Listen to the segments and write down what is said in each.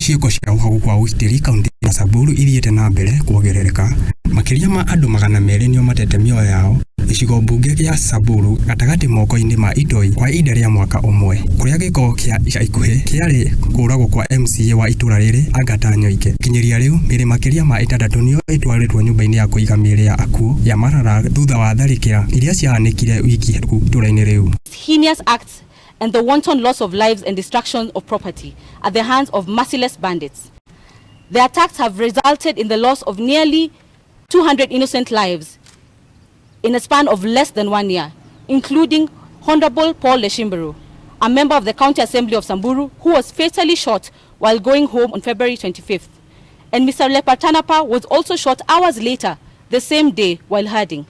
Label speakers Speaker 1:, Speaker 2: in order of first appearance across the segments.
Speaker 1: ciiko cia Uhaguku wa Ugitiri kaunti ya Samburu ithiete na mbere kuongerereka. Makiria ma andu Magana Meeri nio matete mioyo yao Gicigo bunge ya Samburu Gatagati Moko-ini ma Itoi kwa ihinda ria mwaka umwe. Kuria giko kia ica ikuhi kiari kuragwo kwa MCA wa itura riri agatanyoike. Kinyiria riu Meeri makiria ma 6 nio itwaritwo nyumba-ini ya kuiga miiri ya akuo ya marara thutha wa tharikira iria ciahanikire wiki hetũku itũra-ini riu.
Speaker 2: Heinous acts and the wanton loss of lives and destruction of property at the hands of merciless bandits. The attacks have resulted in the loss of nearly 200 innocent lives in a span of less than 1 year, including Honorable Paul Samburu, a member of the County Assembly of Samburu, who was fatally shot while going home on February 25th. And Mr. Lepatanapa was also shot hours later, the same day, while herding.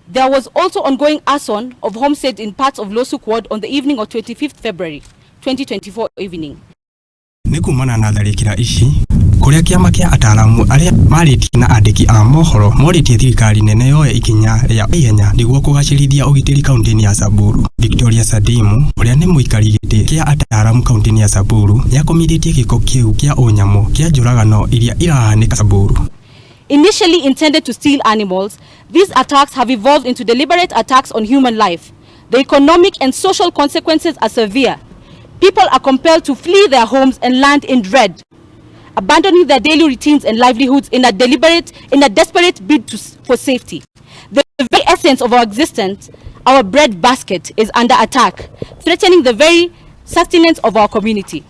Speaker 2: There was also ongoing arson of homesteads in parts of Losuk Ward on the evening of 25th February 2024 evening.
Speaker 1: Nikumana na tharikira ici kuria kiama kia ataramu aria mariti na andiki a mohoro moritie thirikari nene yoe ikinya ria ihenya niguo kugacirithia ugitiri kaunti ya Samburu. Victoria Sadimu uria ni muikari giti kia ataramu kaunti ya Samburu yakomithitie giko kiu kia unyamu kia njuragano iria irahanika Samburu.
Speaker 2: Initially intended to steal animals, these attacks have evolved into deliberate attacks on human life. The economic and social consequences are severe. People are compelled to flee their homes and land in dread, abandoning their daily routines and livelihoods in a desperate bid for safety. The very essence of our existence, our bread basket, is under attack, threatening the very sustenance of our community.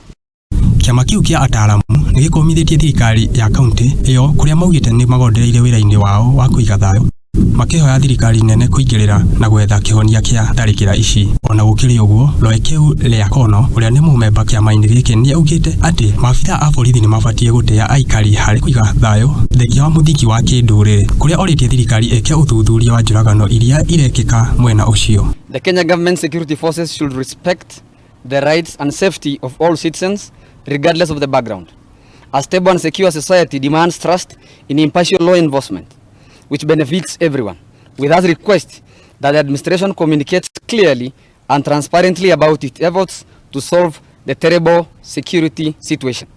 Speaker 1: Kiama kiu kia ataramu nigikomithitie thirikari ya kaunti iyo kuria maugite ni magondereire wira-ini wao wa kuiga thayo makihoya thirikari nene kuingirira na gwetha kihonia kia tharikira ici. Ona gukiri uguo Loekeu Leakono uria ni mumemba kiama-ini giki ni augite ati maabitha a borithi ni mabatie gutea aikari hari kuiga thayo thekia wa muthiki wa kinduriri kuria oritie thirikari eke uthuthuria wa njuragano iria irekika mwena ucio.
Speaker 3: The Kenya government security forces should respect the rights and safety of all citizens regardless of the background. A stable and secure society demands trust in impartial law enforcement, which benefits everyone. We thus request that the administration communicates clearly and transparently about its efforts to solve the terrible security situation.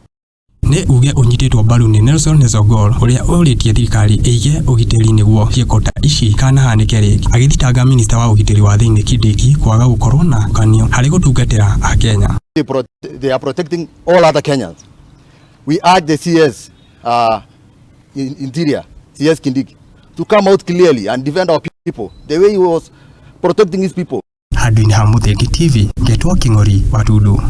Speaker 1: Ne uge unyititwo mbaru ni Nelson Nezogol uria uritie thirikari eige ugitiri niguo ciekota ici kana hanike ringi agithitanga minister wa ugitiri wa thiini Kindiki kwaga gukorwo na kanio hari gutungatira a Kenya.
Speaker 4: They are protecting all other Kenyans. We urge the CS Interior, CS Kindiki, to come out clearly and defend our people the way he was protecting his people.
Speaker 1: Andu ni Hamuteki TV, Getwa Kingori, Watudu.